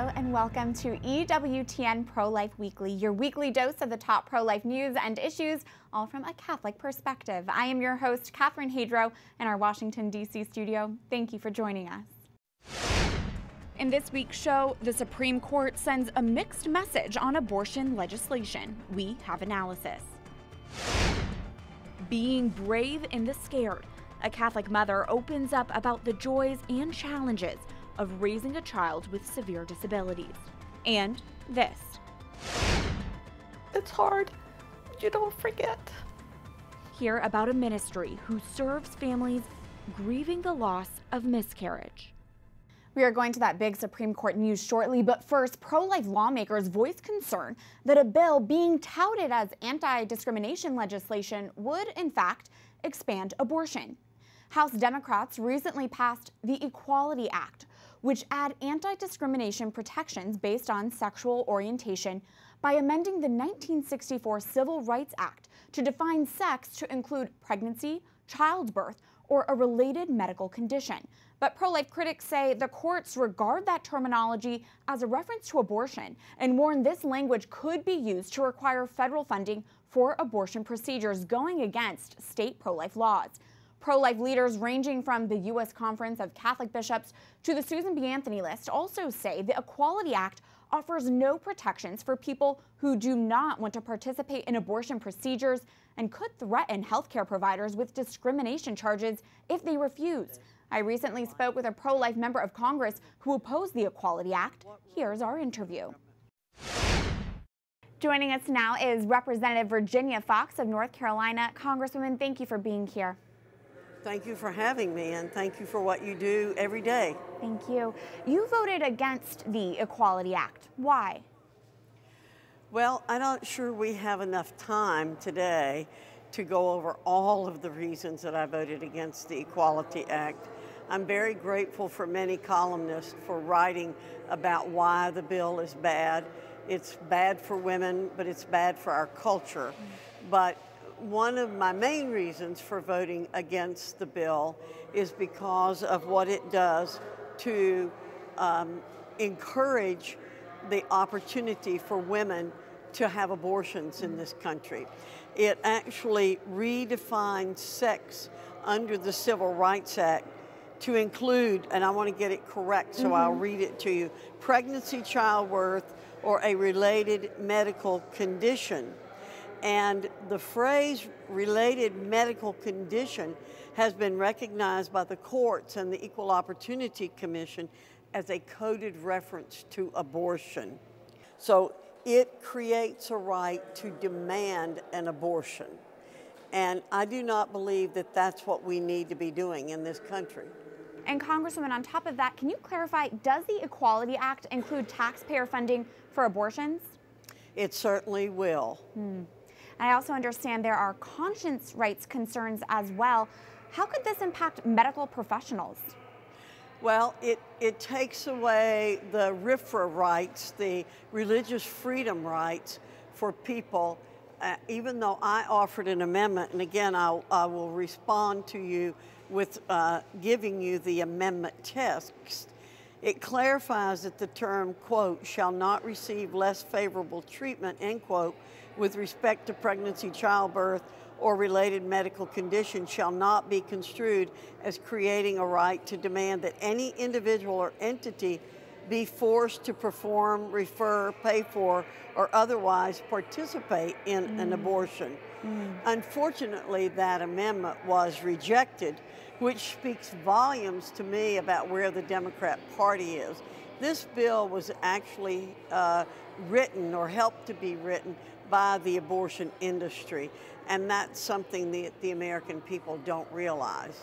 Hello and welcome to EWTN Pro-Life Weekly, your weekly dose of the top pro-life news and issues, all from a Catholic perspective. I am your host, Catherine Hadro, in our Washington, D.C. studio. Thank you for joining us. In this week's show, the Supreme Court sends a mixed message on abortion legislation. We have analysis. Being brave in the scared. A Catholic mother opens up about the joys and challenges of raising a child with severe disabilities. And this. It's hard. You don't forget. Hear about a ministry who serves families grieving the loss of miscarriage. We are going to that big Supreme Court news shortly, but first, pro-life lawmakers voice concern that a bill being touted as anti-discrimination legislation would, in fact, expand abortion. House Democrats recently passed the Equality Act, which add anti-discrimination protections based on sexual orientation by amending the 1964 Civil Rights Act to define sex to include pregnancy, childbirth, or a related medical condition. But pro-life critics say the courts regard that terminology as a reference to abortion and warn this language could be used to require federal funding for abortion procedures, going against state pro-life laws. Pro-life leaders ranging from the U.S. Conference of Catholic Bishops to the Susan B. Anthony List also say the Equality Act offers no protections for people who do not want to participate in abortion procedures and could threaten healthcare providers with discrimination charges if they refuse. I recently spoke with a pro-life member of Congress who opposed the Equality Act. Here's our interview. Joining us now is Representative Virginia Foxx of North Carolina. Congresswoman, thank you for being here. Thank you for having me, and thank you for what you do every day. Thank you. You voted against the Equality Act. Why? Well, I'm not sure we have enough time today to go over all of the reasons that I voted against the Equality Act. I'm very grateful for many columnists for writing about why the bill is bad. It's bad for women, but it's bad for our culture. But one of my main reasons for voting against the bill is because of what it does to encourage the opportunity for women to have abortions in this country. It actually redefines sex under the Civil Rights Act to include, and I want to get it correct, so I'll read it to you, pregnancy, childbirth, or a related medical condition. And the phrase related medical condition has been recognized by the courts and the Equal Opportunity Commission as a coded reference to abortion. So it creates a right to demand an abortion. And I do not believe that that's what we need to be doing in this country. And Congresswoman, on top of that, can you clarify, does the Equality Act include taxpayer funding for abortions? It certainly will. I also understand there are conscience rights concerns as well. How could this impact medical professionals? Well, it takes away the RFRA rights, the religious freedom rights for people, even though I offered an amendment, and again, I will respond to you with giving you the amendment text. It clarifies that the term, quote, shall not receive less favorable treatment, end quote, with respect to pregnancy, childbirth, or related medical condition shall not be construed as creating a right to demand that any individual or entity be forced to perform, refer, pay for, or otherwise participate in an abortion. Unfortunately, that amendment was rejected, which speaks volumes to me about where the Democrat Party is. This bill was actually written or helped to be written by the abortion industry, and that's something that the American people don't realize.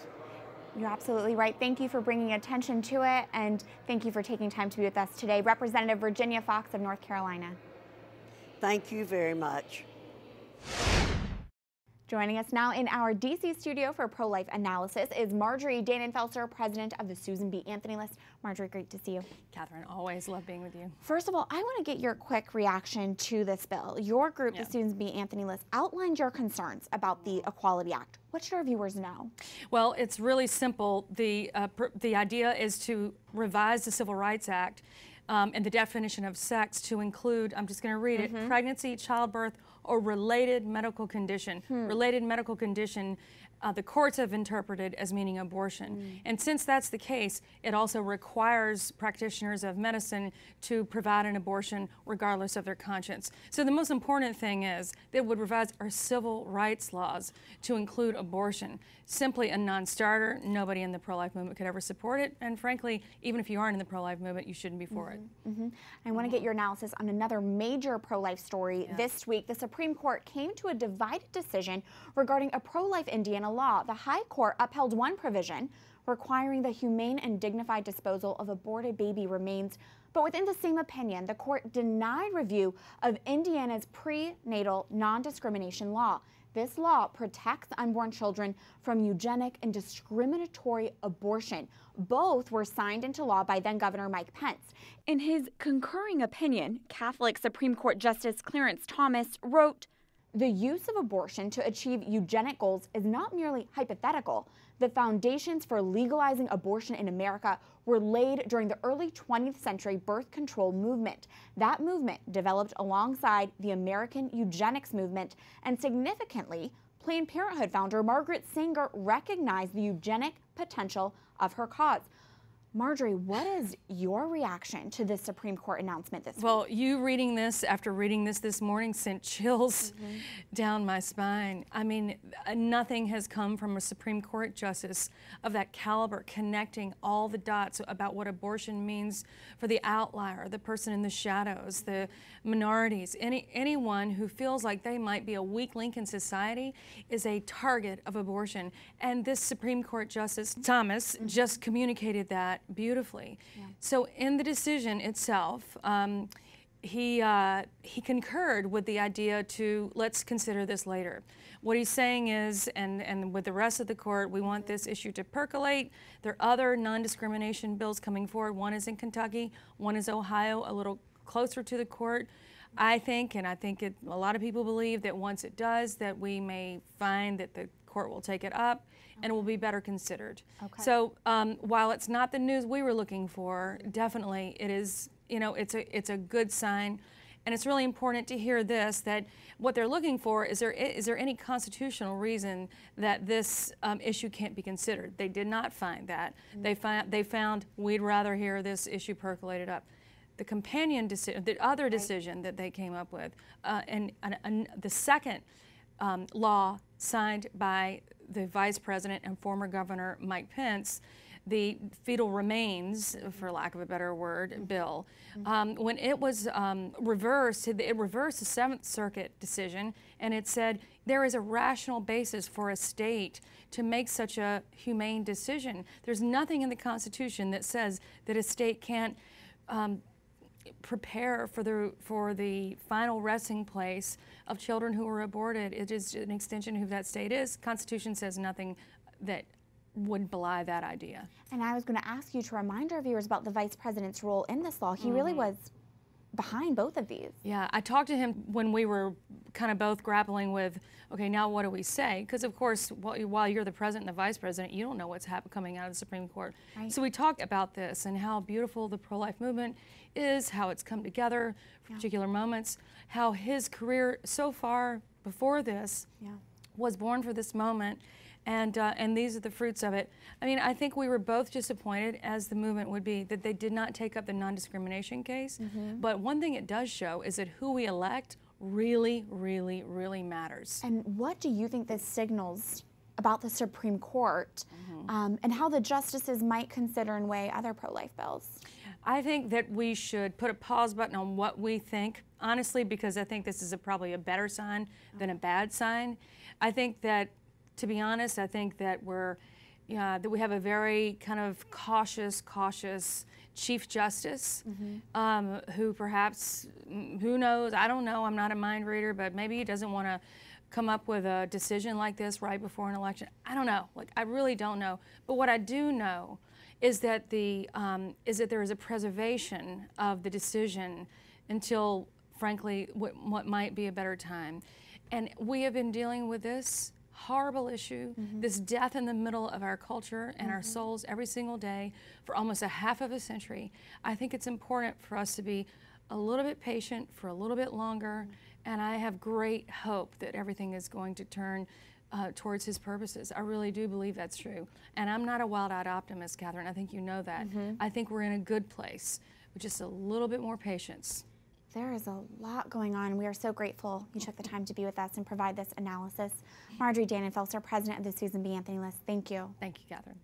You're absolutely right. Thank you for bringing attention to it, and thank you for taking time to be with us today. Representative Virginia Foxx of North Carolina. Thank you very much. Joining us now in our D.C. studio for pro-life analysis is Marjorie Dannenfelser, president of the Susan B. Anthony List. Marjorie, great to see you. Catherine, always love being with you. First of all, I want to get your quick reaction to this bill. Your group, the Susan B. Anthony List, outlined your concerns about the Equality Act. What should our viewers know? Well, it's really simple. The idea is to revise the Civil Rights Act and the definition of sex to include, I'm just going to read it, pregnancy, childbirth, or related medical condition. Related medical condition, the courts have interpreted as meaning abortion. And since that's the case, it also requires practitioners of medicine to provide an abortion regardless of their conscience. So the most important thing is that it would revise our civil rights laws to include abortion. Simply a non-starter. Nobody in the pro-life movement could ever support it. And frankly, even if you aren't in the pro-life movement, you shouldn't be for it. I want to get your analysis on another major pro-life story. This week, the Supreme Court came to a divided decision regarding a pro-life Indiana law. The High Court upheld one provision requiring the humane and dignified disposal of aborted baby remains, but within the same opinion, the court denied review of Indiana's prenatal non-discrimination law. This law protects unborn children from eugenic and discriminatory abortion. Both were signed into law by then-Governor Mike Pence. In his concurring opinion, Catholic Supreme Court Justice Clarence Thomas wrote, "The use of abortion to achieve eugenic goals is not merely hypothetical. The foundations for legalizing abortion in America were laid during the early 20th century birth control movement. That movement developed alongside the American eugenics movement, and significantly, Planned Parenthood founder Margaret Sanger recognized the eugenic potential of her cause." Marjorie, what is your reaction to this Supreme Court announcement this week? Well, you reading this after reading this morning sent chills down my spine. I mean, nothing has come from a Supreme Court justice of that caliber connecting all the dots about what abortion means for the outlier, the person in the shadows, the minorities. Anyone who feels like they might be a weak link in society is a target of abortion. And this Supreme Court Justice Thomas just communicated that beautifully. So in the decision itself, he concurred with the idea to let's consider this later. What he's saying is, and with the rest of the court, we want this issue to percolate. There are other non-discrimination bills coming forward. One is in Kentucky, one is Ohio, a little closer to the court. I think a lot of people believe that once it does, that we may find that the court will take it up and it will be better considered. So while it's not the news we were looking for, definitely it is, it's a good sign. And it's really important to hear this, that what they're looking for is there any constitutional reason that this issue can't be considered? They did not find that. They found we'd rather hear this issue percolated up. The companion decision, the other decision that they came up with, and the second law signed by the Vice President and former Governor Mike Pence, the fetal remains, for lack of a better word, bill, when it was reversed, it reversed the Seventh Circuit decision, and it said there is a rational basis for a state to make such a humane decision. There's nothing in the Constitution that says that a state can't prepare for the final resting place of children who were aborted. It is an extension of who that state is. Constitution says nothing that would belie that idea. And I was going to ask you to remind our viewers about the Vice President's role in this law. He really was behind both of these. Yeah, I talked to him when we were kind of both grappling with, okay, now what do we say? Because of course, while you're the president and the vice president, you don't know what's coming out of the Supreme Court. So we talked about this and how beautiful the pro-life movement is, how it's come together for particular moments, how his career so far before this was born for this moment. And these are the fruits of it. I mean, I think we were both disappointed, as the movement would be, that they did not take up the non-discrimination case. But one thing it does show is that who we elect really, really, really matters. And what do you think this signals about the Supreme Court and how the justices might consider and weigh other pro-life bills? I think that we should put a pause button on what we think, honestly, because I think this is probably a better sign than a bad sign. I think that, to be honest, I think that that we have a very kind of cautious Chief Justice who perhaps, who knows, I don't know, I'm not a mind reader, but maybe he doesn't want to come up with a decision like this right before an election. I don't know, I really don't know. But what I do know is that there is a preservation of the decision until, frankly, what might be a better time. And we have been dealing with this horrible issue, this death in the middle of our culture and our souls every single day for almost a half of a century, I think it's important for us to be a little bit patient for a little bit longer, and I have great hope that everything is going to turn towards his purposes. I really do believe that's true. And I'm not a wild-eyed optimist, Catherine. I think you know that. I think we're in a good place with just a little bit more patience. There is a lot going on. We are so grateful you took the time to be with us and provide this analysis. Marjorie Dannenfelser, president of the Susan B. Anthony List, thank you. Thank you, Catherine.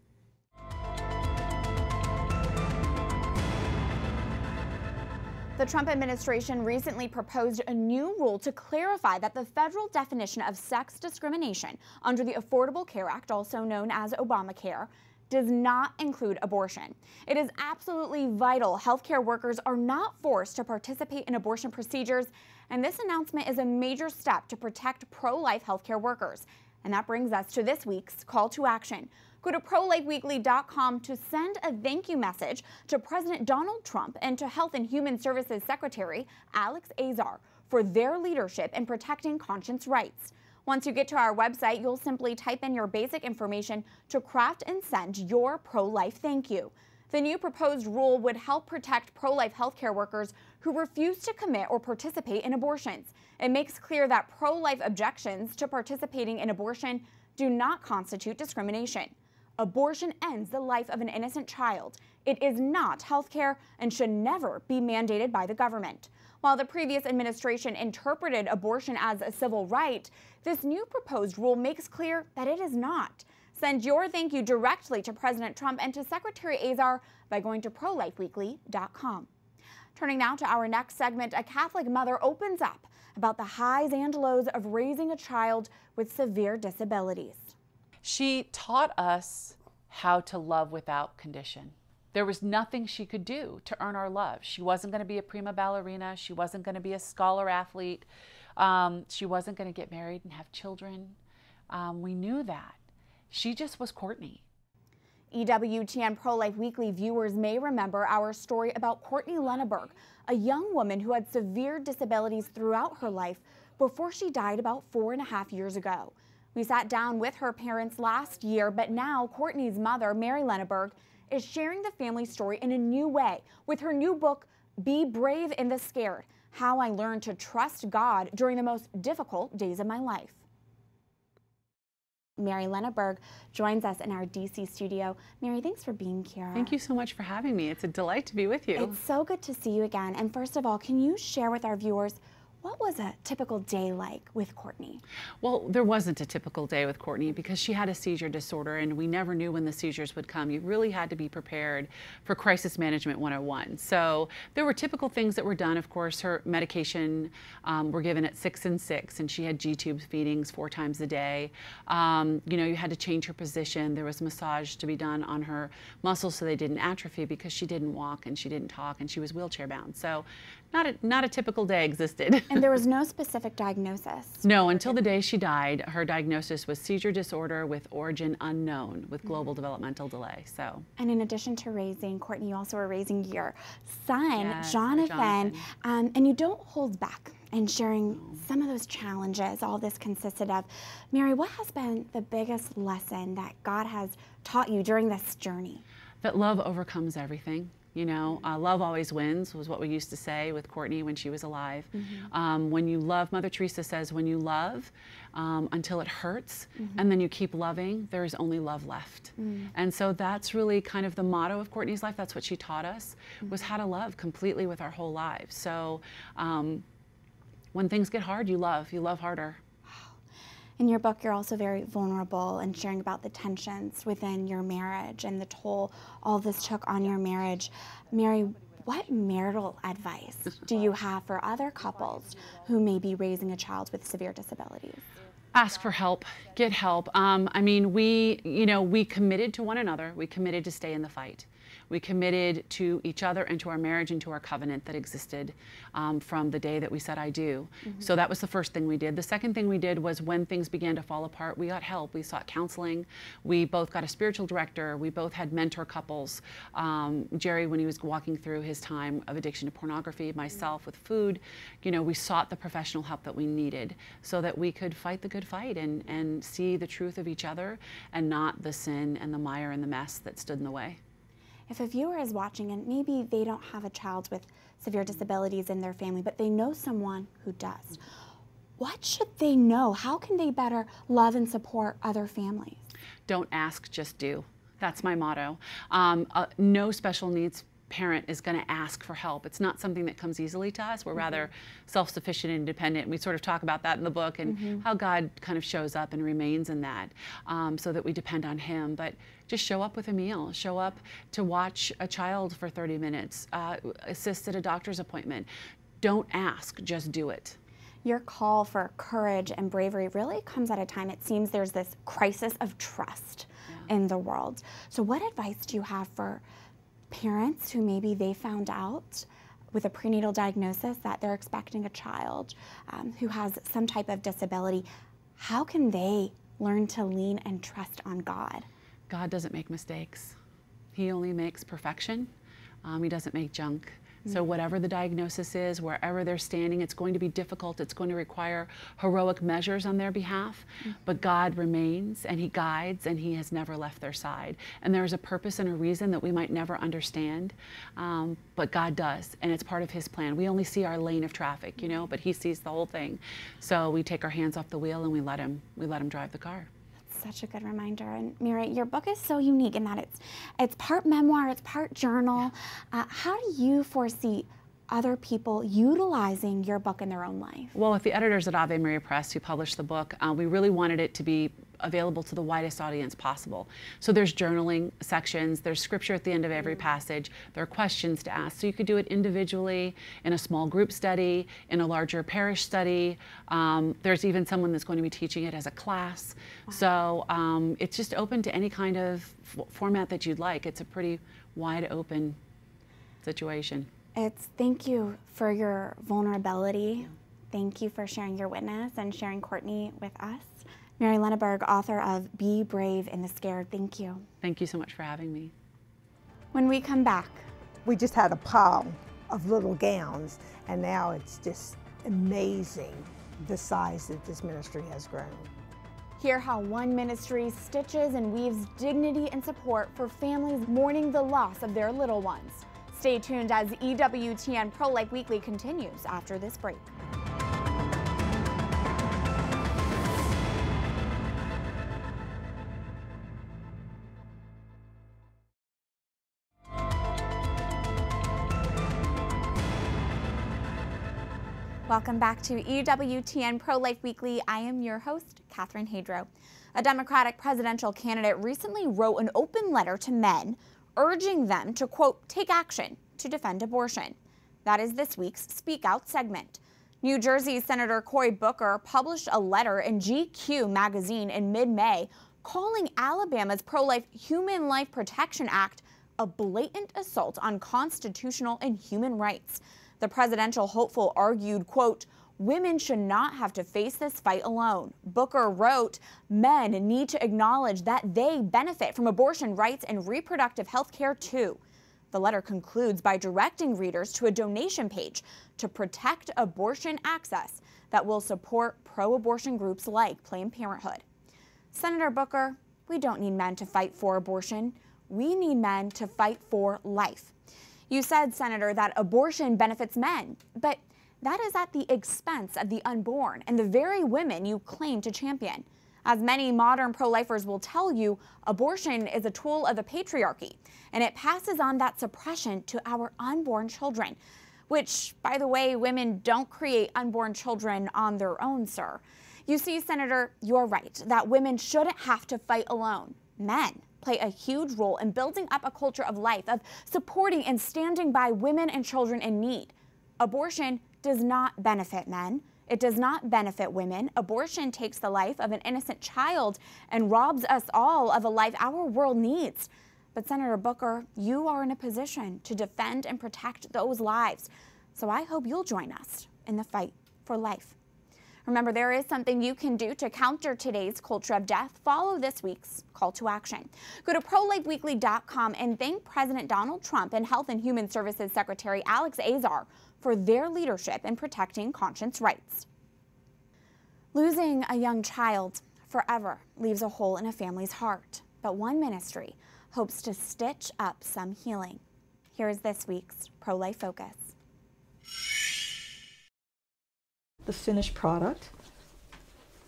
The Trump administration recently proposed a new rule to clarify that the federal definition of sex discrimination under the Affordable Care Act, also known as Obamacare, does not include abortion. It is absolutely vital healthcare workers are not forced to participate in abortion procedures, and this announcement is a major step to protect pro-life healthcare workers. And that brings us to this week's call to action. Go to ProLifeWeekly.com to send a thank you message to President Donald Trump and to Health and Human Services Secretary Alex Azar for their leadership in protecting conscience rights. Once you get to our website, you'll simply type in your basic information to craft and send your pro-life thank you. The new proposed rule would help protect pro-life healthcare workers who refuse to commit or participate in abortions. It makes clear that pro-life objections to participating in abortion do not constitute discrimination. Abortion ends the life of an innocent child. It is not healthcare and should never be mandated by the government. While the previous administration interpreted abortion as a civil right, this new proposed rule makes clear that it is not. Send your thank you directly to President Trump and to Secretary Azar by going to ProLifeWeekly.com. Turning now to our next segment, a Catholic mother opens up about the highs and lows of raising a child with severe disabilities. She taught us how to love without condition. There was nothing she could do to earn our love. She wasn't going to be a prima ballerina. She wasn't going to be a scholar athlete. She wasn't going to get married and have children. We knew that. She just was Courtney. EWTN Pro-Life Weekly viewers may remember our story about Mary Lenaburg, a young woman who had severe disabilities throughout her life before she died about 4.5 years ago. We sat down with her parents last year, but now Courtney's mother, Mary Lenaburg, is sharing the family story in a new way with her new book, Be Brave in the Scared: How I Learned to Trust God During the Most Difficult Days of My Life. Mary Lenaburg joins us in our DC studio. Mary, thanks for being here. Thank you so much for having me. It's a delight to be with you. It's so good to see you again. And first of all, can you share with our viewers what was a typical day like with Courtney? Well, there wasn't a typical day with Courtney because she had a seizure disorder and we never knew when the seizures would come. You really had to be prepared for Crisis Management 101. So there were typical things that were done. Of course, her medication were given at 6 and 6, and she had G-tube feedings 4 times a day. You know, you had to change her position. There was massage to be done on her muscles so they didn't atrophy because she didn't walk and she didn't talk and she was wheelchair bound. So not a typical day existed. And there was no specific diagnosis? No, until the day she died. Her diagnosis was seizure disorder with origin unknown with global developmental delay. So. And in addition to raising Courtney, you also are raising your son, Yes, Jonathan. And you don't hold back in sharing some of those challenges all this consisted of. Mary, what has been the biggest lesson that God has taught you during this journey? That love overcomes everything. You know, love always wins was what we used to say with Courtney when she was alive. When you love, Mother Teresa says, when you love until it hurts and then you keep loving, there is only love left. And so that's really kind of the motto of Courtney's life. That's what she taught us, was how to love completely with our whole lives. So when things get hard, you love harder. In your book, you're also very vulnerable and sharing about the tensions within your marriage and the toll all this took on your marriage. Mary, what marital advice do you have for other couples who may be raising a child with severe disabilities? Ask for help, get help. I mean, we committed to one another. We committed to stay in the fight. We committed to each other and to our marriage and to our covenant that existed from the day that we said I do. So that was the first thing we did. The second thing we did was when things began to fall apart, we got help. We sought counseling. We both got a spiritual director. We both had mentor couples. Jerry, when he was walking through his time of addiction to pornography, myself with food, you know, we sought the professional help that we needed so that we could fight the good fight and see the truth of each other and not the sin and the mire and the mess that stood in the way. If a viewer is watching and maybe they don't have a child with severe disabilities in their family, but they know someone who does, what should they know? How can they better love and support other families? Don't ask, just do. That's my motto. No special needs parent is going to ask for help. It's not something that comes easily to us. We're rather self-sufficient and independent. We sort of talk about that in the book and how God kind of shows up and remains in that, so that we depend on Him. But just show up with a meal, show up to watch a child for 30 minutes, assist at a doctor's appointment. Don't ask, just do it. Your call for courage and bravery really comes at a time it seems there's this crisis of trust in the world. So what advice do you have for parents who maybe they found out with a prenatal diagnosis that they're expecting a child who has some type of disability? How can they learn to lean and trust on God? God doesn't make mistakes. He only makes perfection. He doesn't make junk. So whatever the diagnosis is, wherever they're standing, it's going to be difficult. It's going to require heroic measures on their behalf. But God remains, and He guides, and He has never left their side. And there is a purpose and a reason that we might never understand, but God does, and it's part of His plan. We only see our lane of traffic, you know, but He sees the whole thing. So we take our hands off the wheel and we let Him drive the car. Such a good reminder. And Mary, your book is so unique in that it's part memoir, it's part journal. How do you foresee other people utilizing your book in their own life? Well, with the editors at Ave Maria Press who published the book, we really wanted it to be available to the widest audience possible. So there's journaling sections, there's scripture at the end of every passage, there are questions to ask. So you could do it individually, in a small group study, in a larger parish study. There's even someone that's going to be teaching it as a class. So it's just open to any kind of format that you'd like. It's a pretty wide open situation. Thank you for your vulnerability. Thank you for sharing your witness and sharing Courtney with us. Mary Lenaburg, author of Be Brave in the Scared, thank you. Thank you so much for having me. When we come back, we just had a pile of little gowns, and now it's just amazing the size that this ministry has grown. Hear how one ministry stitches and weaves dignity and support for families mourning the loss of their little ones. Stay tuned as EWTN Pro-Life Weekly continues after this break. Welcome back to EWTN Pro-Life Weekly. I am your host, Catherine Hadro. A Democratic presidential candidate recently wrote an open letter to men urging them to, quote, take action to defend abortion. That is this week's Speak Out segment. New Jersey Senator Cory Booker published a letter in GQ magazine in mid-May calling Alabama's pro-life Human Life Protection Act a blatant assault on constitutional and human rights. The presidential hopeful argued, quote, women should not have to face this fight alone. Booker wrote, men need to acknowledge that they benefit from abortion rights and reproductive health care too. The letter concludes by directing readers to a donation page to protect abortion access that will support pro-abortion groups like Planned Parenthood. Senator Booker, we don't need men to fight for abortion. We need men to fight for life. You said, Senator, that abortion benefits men, but that is at the expense of the unborn and the very women you claim to champion. As many modern pro-lifers will tell you, abortion is a tool of the patriarchy, and it passes on that suppression to our unborn children, which, by the way, women don't create unborn children on their own, sir. You see, Senator, you're right that women shouldn't have to fight alone. Men play a huge role in building up a culture of life, of supporting and standing by women and children in need. Abortion does not benefit men. It does not benefit women. Abortion takes the life of an innocent child and robs us all of a life our world needs. But Senator Booker, you are in a position to defend and protect those lives. So I hope you'll join us in the fight for life. Remember, there is something you can do to counter today's culture of death. Follow this week's call to action. Go to prolifeweekly.com and thank President Donald Trump and Health and Human Services Secretary Alex Azar for their leadership in protecting conscience rights. Losing a young child forever leaves a hole in a family's heart, but one ministry hopes to stitch up some healing. Here's this week's Pro-Life Focus. The finished product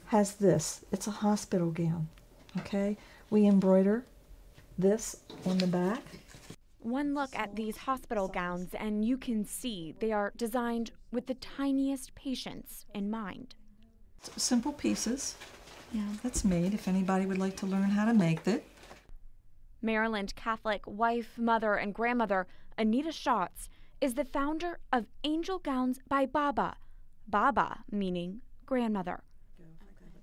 has this. It's a hospital gown, okay? We embroider this on the back. One look at these hospital gowns and you can see they are designed with the tiniest patients in mind. Simple pieces. Yeah, that's made if anybody would like to learn how to make it. Maryland Catholic wife, mother, and grandmother Anita Schatz is the founder of Angel Gowns by Baba. Baba meaning grandmother.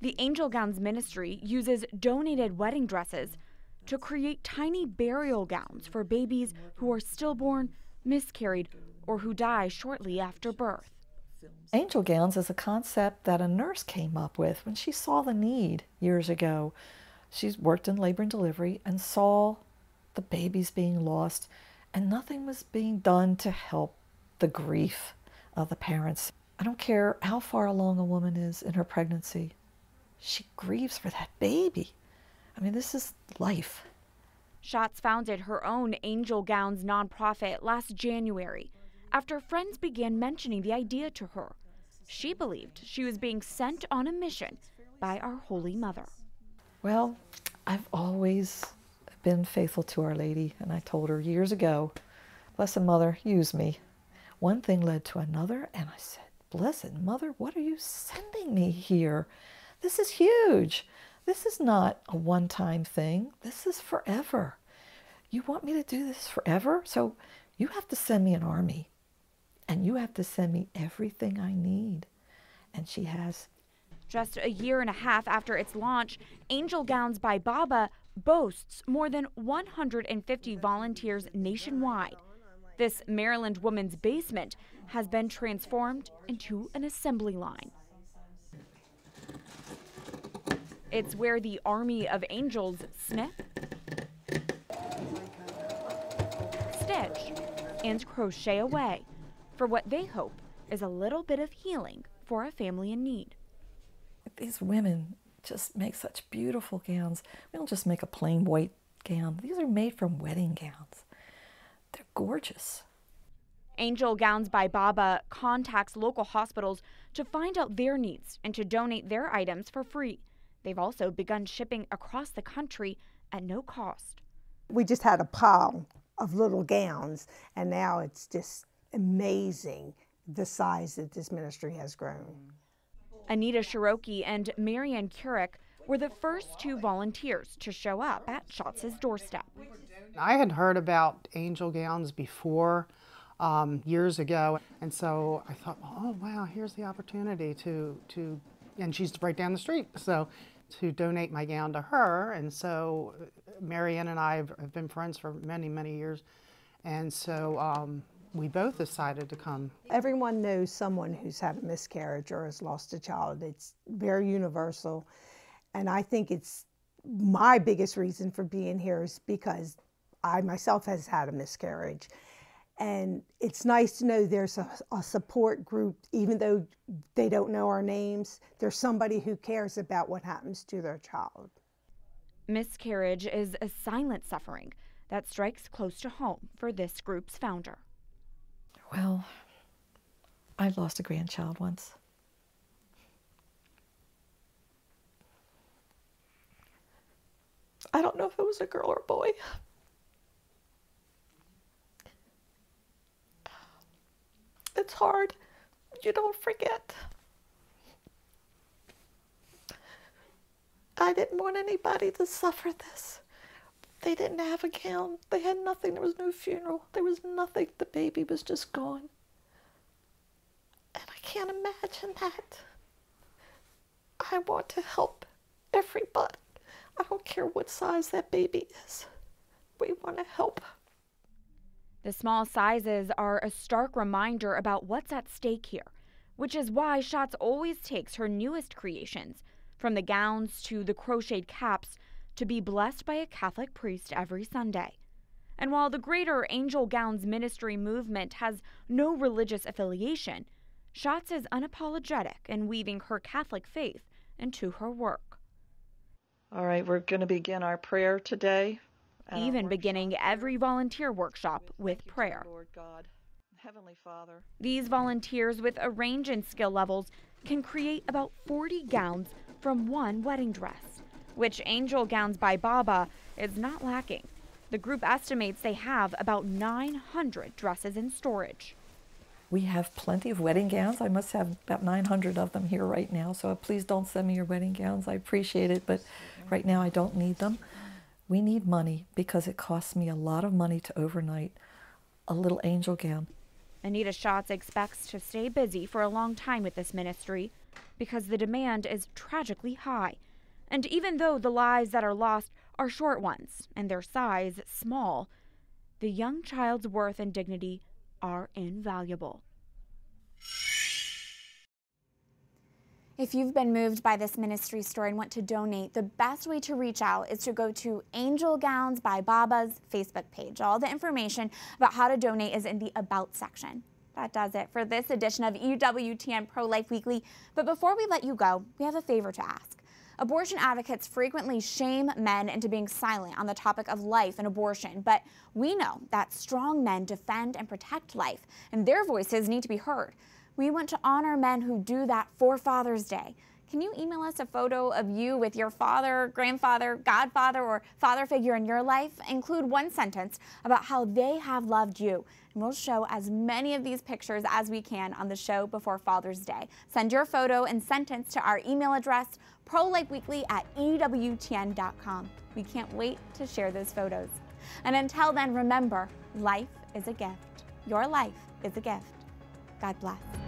The Angel Gowns ministry uses donated wedding dresses to create tiny burial gowns for babies who are stillborn, miscarried, or who die shortly after birth. Angel gowns is a concept that a nurse came up with when she saw the need years ago. She's worked in labor and delivery and saw the babies being lost, and nothing was being done to help the grief of the parents. I don't care how far along a woman is in her pregnancy, she grieves for that baby. I mean, this is life. Schatz founded her own Angel Gowns nonprofit last January after friends began mentioning the idea to her. She believed she was being sent on a mission by our Holy Mother. Well, I've always been faithful to Our Lady, and I told her years ago, "Blessed Mother, use me." One thing led to another, and I said, "Blessed Mother, what are you sending me here? This is huge. This is not a one-time thing. This is forever. You want me to do this forever? So you have to send me an army, and you have to send me everything I need." And she has. Just a year and a half after its launch, Angel Gowns by Baba boasts more than 150 volunteers nationwide. This Maryland woman's basement has been transformed into an assembly line. It's where the army of angels snip, stitch, and crochet away for what they hope is a little bit of healing for a family in need. These women just make such beautiful gowns. We don't just make a plain white gown. These are made from wedding gowns. They're gorgeous. Angel Gowns by Baba contacts local hospitals to find out their needs and to donate their items for free. They've also begun shipping across the country at no cost. We just had a pile of little gowns, and now it's just amazing the size that this ministry has grown. Anita, Shiraki, and Mary Carrick were the first two volunteers to show up at Schatz's doorstep. I had heard about Angel Gowns before, years ago, and so I thought, oh wow, here's the opportunity to and she's right down the street, so to donate my gown to her. And so Mary and I have been friends for many, many years, and so we both decided to come. Everyone knows someone who's had a miscarriage or has lost a child. It's very universal, and I think it's my biggest reason for being here is because I myself has had a miscarriage. And it's nice to know there's a support group, even though they don't know our names. There's somebody who cares about what happens to their child. Miscarriage is a silent suffering that strikes close to home for this group's founder. Well, I lost a grandchild once. I don't know if it was a girl or a boy. It's hard. You don't forget. I didn't want anybody to suffer this. They didn't have a gown. They had nothing. There was no funeral. There was nothing. The baby was just gone. And I can't imagine that. I want to help everybody. I don't care what size that baby is. We want to help. The small sizes are a stark reminder about what's at stake here, which is why Schatz always takes her newest creations, from the gowns to the crocheted caps, to be blessed by a Catholic priest every Sunday. And while the greater Angel Gowns ministry movement has no religious affiliation, Schatz is unapologetic in weaving her Catholic faith and to her work. All right, we're going to begin our prayer today. Even beginning every volunteer workshop with prayer. Lord God, Heavenly Father. These volunteers with a range in skill levels can create about 40 gowns from one wedding dress, which Angel Gowns by Baba is not lacking. The group estimates they have about 900 dresses in storage. We have plenty of wedding gowns. I must have about 900 of them here right now, so please don't send me your wedding gowns. I appreciate it, but right now I don't need them. We need money because it costs me a lot of money to overnight a little angel gown. Anita Schatz expects to stay busy for a long time with this ministry because the demand is tragically high. And even though the lives that are lost are short ones and their size small, the young child's worth and dignity are invaluable. If you've been moved by this ministry story and want to donate, the best way to reach out is to go to Angel Gowns by Baba's Facebook page. All the information about how to donate is in the About section. That does it for this edition of EWTN Pro-Life Weekly. But before we let you go, we have a favor to ask. Abortion advocates frequently shame men into being silent on the topic of life and abortion, but we know that strong men defend and protect life, and their voices need to be heard. We want to honor men who do that for Father's Day. Can you email us a photo of you with your father, grandfather, godfather, or father figure in your life? Include one sentence about how they have loved you. And we'll show as many of these pictures as we can on the show before Father's Day. Send your photo and sentence to our email address, prolifeweekly@ewtn.com. We can't wait to share those photos. And until then, remember, life is a gift. Your life is a gift. God bless.